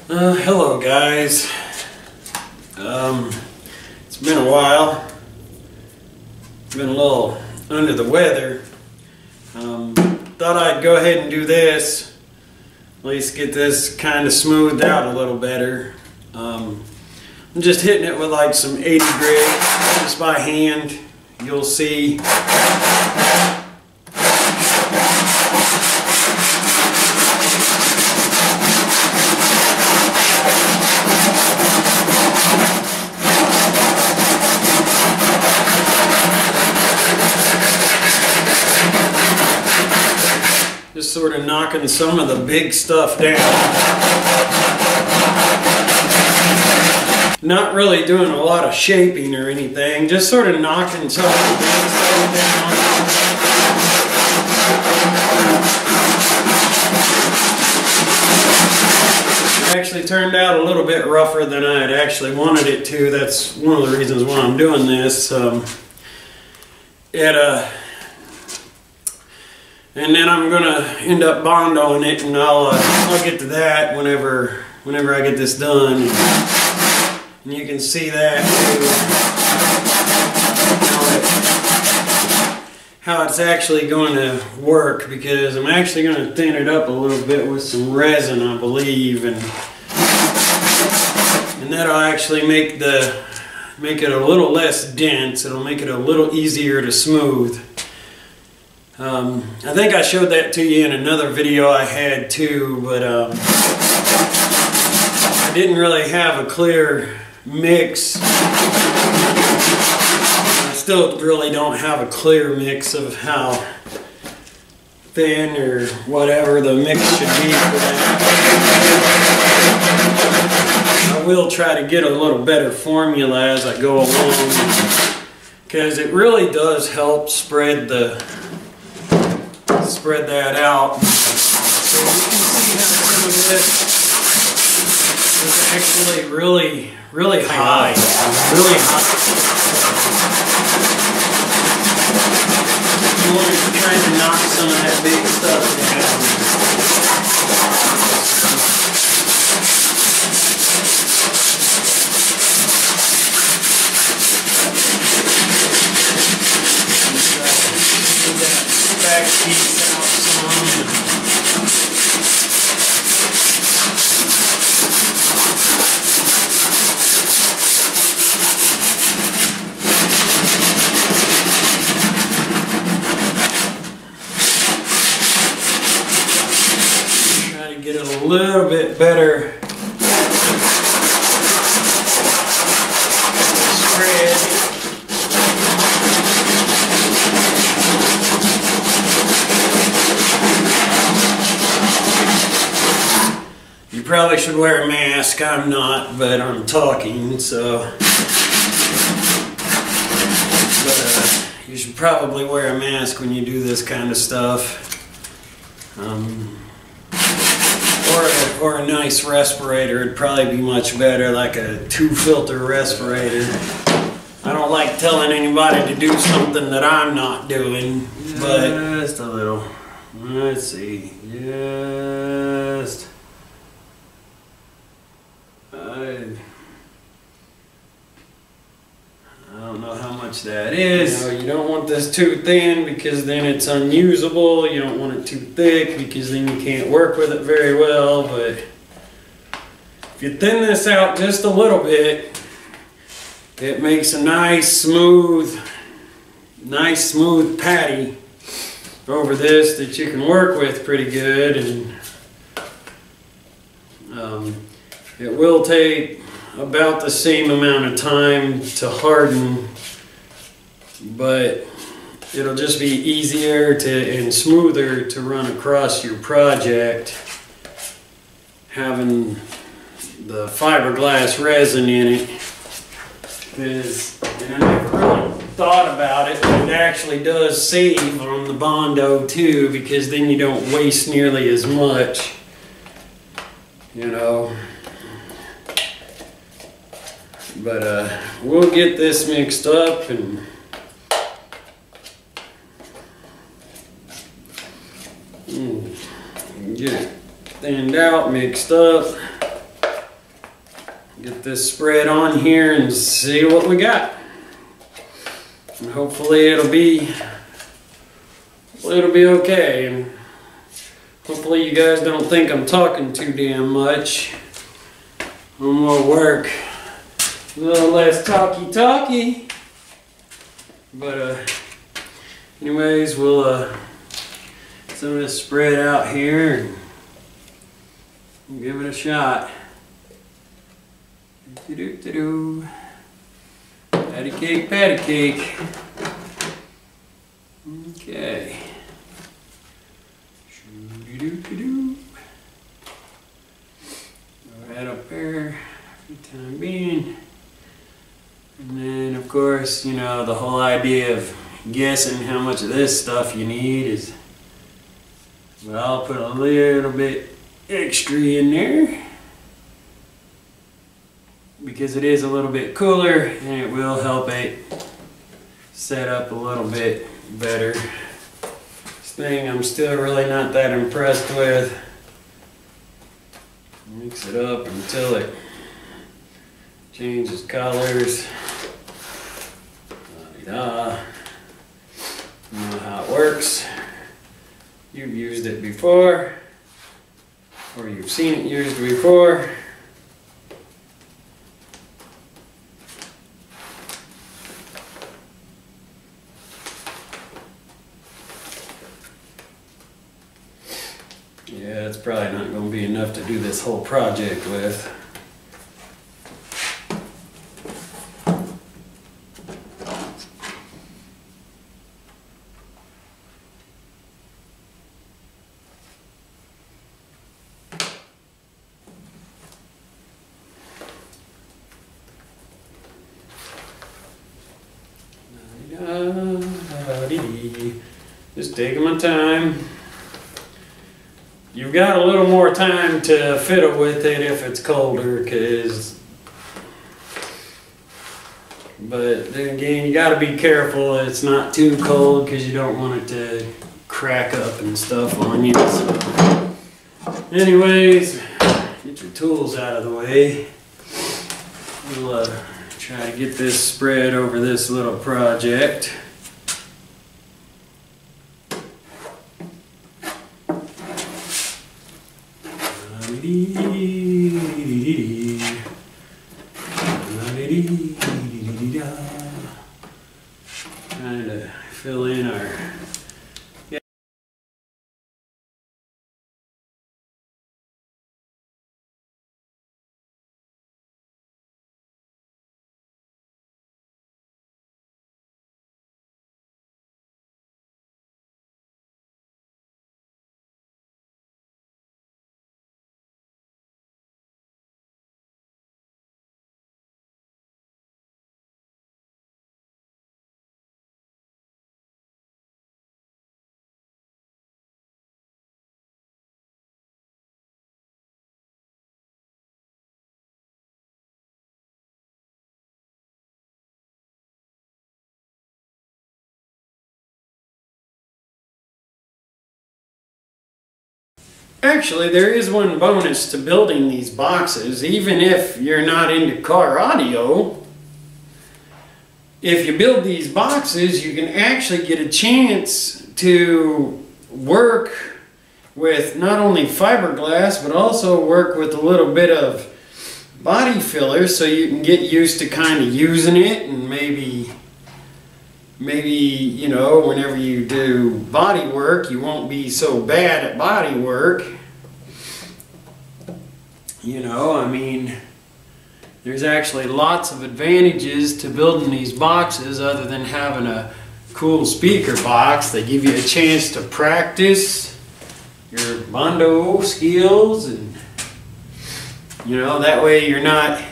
Hello guys. It's been a while. Been a little under the weather. Thought I'd go ahead and do this. At least get this kind of smoothed out a little better. I'm just hitting it with like some 80 grit just by hand. You'll see. Just sort of knocking some of the big stuff down. Not really doing a lot of shaping or anything, just sort of knocking some of the big stuff down. It actually turned out a little bit rougher than I had actually wanted it to. That's one of the reasons why I'm doing this. And then I'm gonna end up bondoing it, and I'll get to that whenever I get this done. And you can see that too, how it's actually going to work, because I'm actually going to thin it up a little bit with some resin, I believe, and that'll actually make it a little less dense. It'll make it a little easier to smooth. I think I showed that to you in another video I had too, but I didn't really have a clear mix. I still really don't have a clear mix of how thin or whatever the mix should be for that. I will try to get a little better formula as I go along, because it really does help spread that out. So you can see how some of this is actually really high. Really high. You want to try to knock some of that big stuff down. Back piece out some. Try to get it a little bit better spread. You probably should wear a mask. I'm not, but I'm talking, so. But you should probably wear a mask when you do this kind of stuff. Or a nice respirator. It'd probably be much better, like a 2-filter respirator. I don't like telling anybody to do something that I'm not doing, but just a little. Let's see. Just. I don't know how much that is. You don't want this too thin, because then it's unusable. You don't want it too thick, because then you can't work with it very well. But if you thin this out just a little bit, it makes a nice smooth patty over this that you can work with pretty good. And it will take about the same amount of time to harden, but it'll just be easier and smoother to run across your project having the fiberglass resin in it. And I never really thought about it, but it actually does save on the Bondo too, because then you don't waste nearly as much, you know. But we'll get this mixed up and get it thinned out, mixed up. get this spread on here and see what we got. And hopefully it'll be okay. And hopefully you guys don't think I'm talking too damn much. I'm gonna work a little less talky. But anyways, we'll some of this spread out here and give it a shot. Patty cake. Okay. Go ahead up there for the time being. And then of course, you know, the whole idea of guessing how much of this stuff you need is, well, I'll put a little bit extra in there because it is a little bit cooler and it will help it set up a little bit better. This thing I'm still really not that impressed with. Mix it up until it changes colors. La-di-da. You know how it works. You've used it before, or you've seen it used before. Yeah, it's probably not going to be enough to do this whole project with. Just taking my time. You've got a little more time to fiddle with it if it's colder, but then again, you got to be careful it's not too cold because you don't want it to crack up and stuff on you. So, anyways, get your tools out of the way. We'll try to get this spread over this little project. Trying to fill in our Actually, there is one bonus to building these boxes, even if you're not into car audio. If you build these boxes, you can actually get a chance to work with not only fiberglass, but also work with a little bit of body filler so you can get used to kind of using it, and maybe you know, whenever you do body work, you won't be so bad at body work. You know, I mean, there's actually lots of advantages to building these boxes other than having a cool speaker box. They give you a chance to practice your Bondo skills, and you know, that way you're not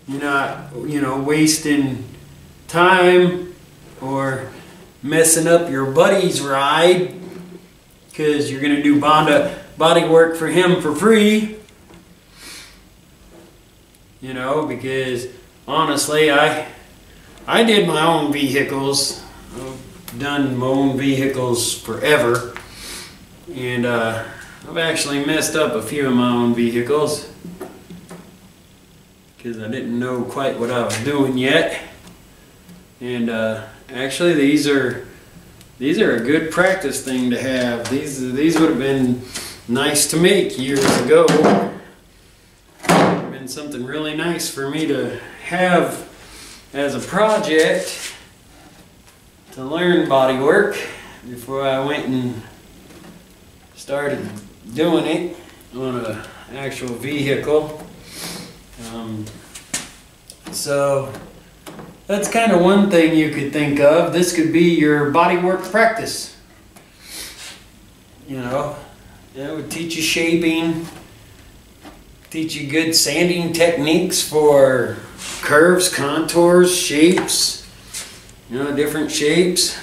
you know, wasting time or messing up your buddy's ride because you're going to do body work for him for free. You know, because honestly, I did my own vehicles. I've done my own vehicles forever, and I've actually messed up a few of my own vehicles because I didn't know quite what I was doing yet. And actually these are a good practice thing to have. These would have been nice to make years ago. It would have been something really nice for me to have as a project to learn body work before I went and started doing it on an actual vehicle. So that's kind of one thing you could think of. This could be your body work practice. You know, it would teach you shaping, teach you good sanding techniques for curves, contours, shapes, you know, different shapes.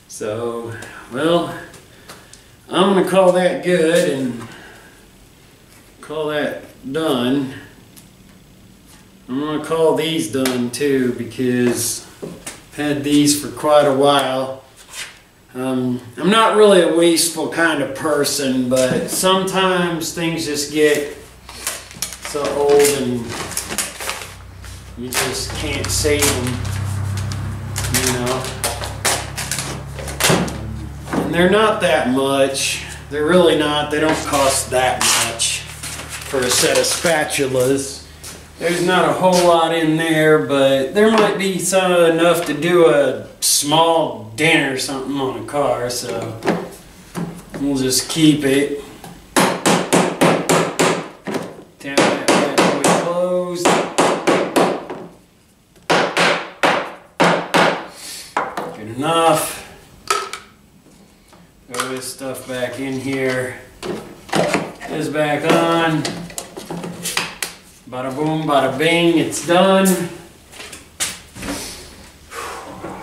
So, well, I'm going to call that good and call that done. I'm going to call these done too because I've had these for quite a while. I'm not really a wasteful kind of person, but sometimes things just get so old and you just can't save them, you know. And they're not that much. They're really not. They don't cost that much for a set of spatulas. There's not a whole lot in there, but there might be some enough to do a small dent or something on a car, so we'll just keep it. Tap that bad boy closed. Good enough. Throw this stuff back in here. This back on. Bada boom, bada bing, it's done.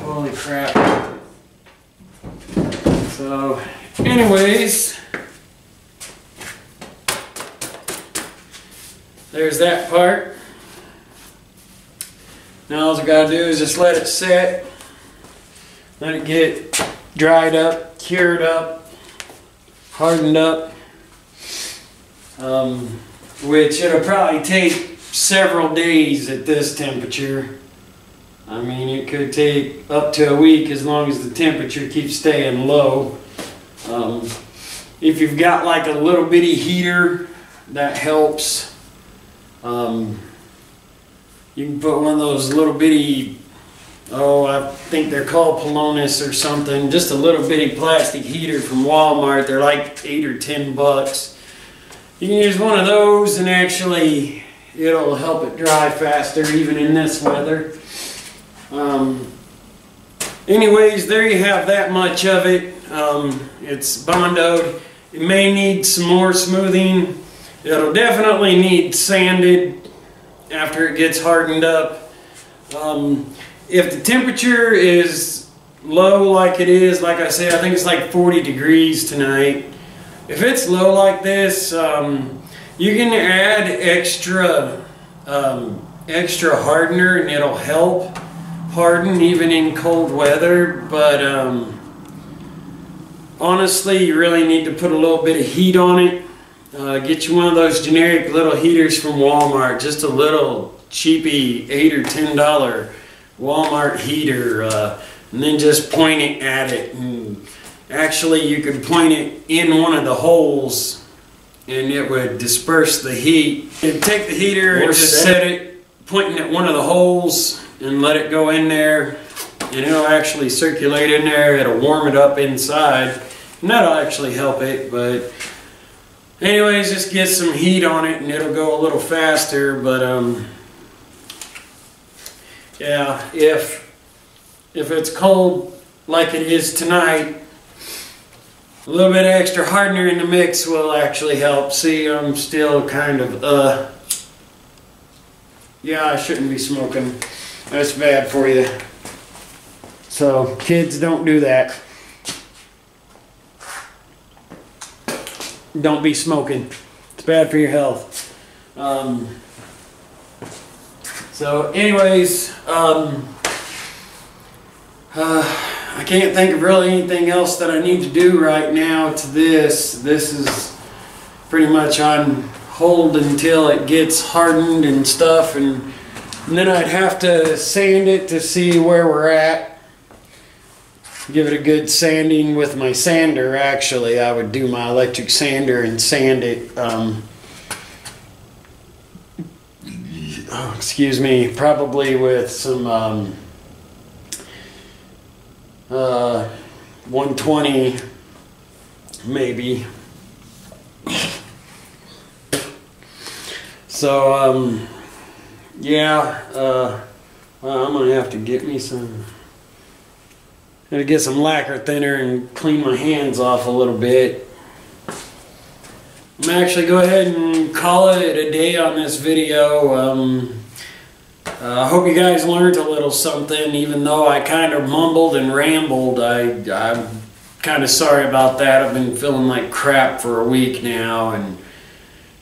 Holy crap. So, anyways, there's that part. Now all I gotta do is just let it set. Let it get dried up, cured up, hardened up. Which it'll probably take several days at this temperature. I mean, it could take up to a week as long as the temperature keeps staying low. If you've got like a little bitty heater, that helps. You can put one of those little bitty, I think they're called Polonus or something, just a little bitty plastic heater from Walmart. They're like $8 or $10. You can use one of those and actually it'll help it dry faster even in this weather. Anyways, there you have that much of it. It's Bondoed. It may need some more smoothing. It'll definitely need sanded after it gets hardened up. If the temperature is low like it is, like I said, I think it's like 40 degrees tonight. If it's low like this, you can add extra hardener and it'll help harden even in cold weather. But honestly, you really need to put a little bit of heat on it. Get you one of those generic little heaters from Walmart, just a little cheapy $8 or $10 Walmart heater, and then just point it at it. And actually, you could point it in one of the holes and it would disperse the heat. You'd take the heater and just set it pointing at one of the holes and let it go in there, and it'll actually circulate in there. It'll warm it up inside, and that'll actually help it. But anyways, just get some heat on it and it'll go a little faster. But yeah, if it's cold like it is tonight, a little bit of extra hardener in the mix will actually help. See, I'm still kind of, yeah, I shouldn't be smoking. That's bad for you. So kids, don't do that. Don't be smoking. It's bad for your health. So anyways, I can't think of really anything else that I need to do right now to this. This is pretty much on hold until it gets hardened and stuff, and then I'd have to sand it to see where we're at. Give it a good sanding with my sander. Actually, I would do my electric sander and sand it. Excuse me, probably with some 120 maybe. So yeah, well, I'm gonna have to get me some. Gotta get some lacquer thinner and clean my hands off a little bit. I'm gonna actually go ahead and call it a day on this video. I hope you guys learned a little something, even though I kind of mumbled and rambled. I'm kind of sorry about that. I've been feeling like crap for a week now,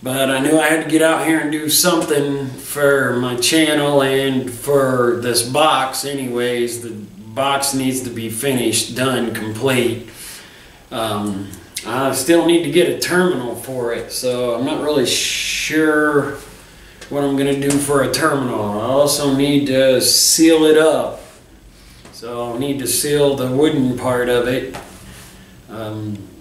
but I knew I had to get out here and do something for my channel and for this box anyways. The box needs to be finished, done, complete. I still need to get a terminal for it, so I'm not really sure what I'm going to do for a terminal. I also need to seal it up, so I need to seal the wooden part of it.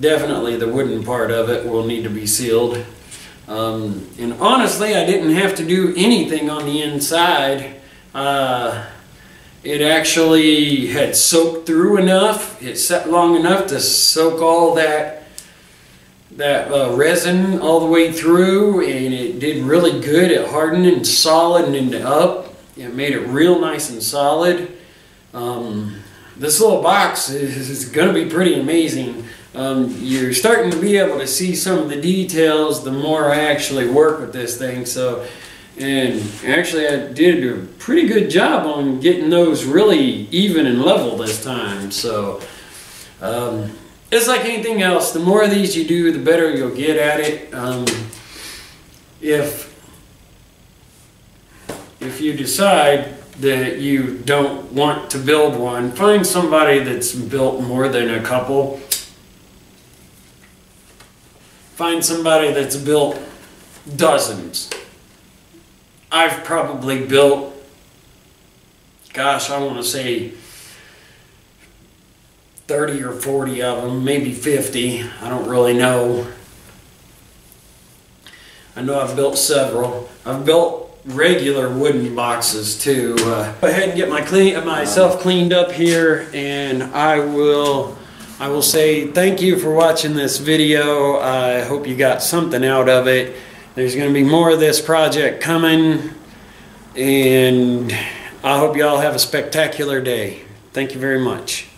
Definitely the wooden part of it will need to be sealed. And honestly, I didn't have to do anything on the inside. It actually had soaked through enough. It sat long enough to soak all that resin all the way through, and it did really good. It hardened and solid and up. It made it real nice and solid. This little box is going to be pretty amazing. You're starting to be able to see some of the details the more I actually work with this thing. So. And actually I did a pretty good job on getting those really even and level this time. So it's like anything else. The more of these you do, the better you'll get at it. If you decide that you don't want to build one, find somebody that's built more than a couple. Find somebody that's built dozens. I've probably built, gosh, I want to say 30 or 40 of them, maybe 50. I don't really know. I know I've built several. I've built regular wooden boxes too. Go ahead and get myself cleaned up here, and I will say thank you for watching this video. I hope you got something out of it. There's going to be more of this project coming, and I hope you all have a spectacular day. Thank you very much.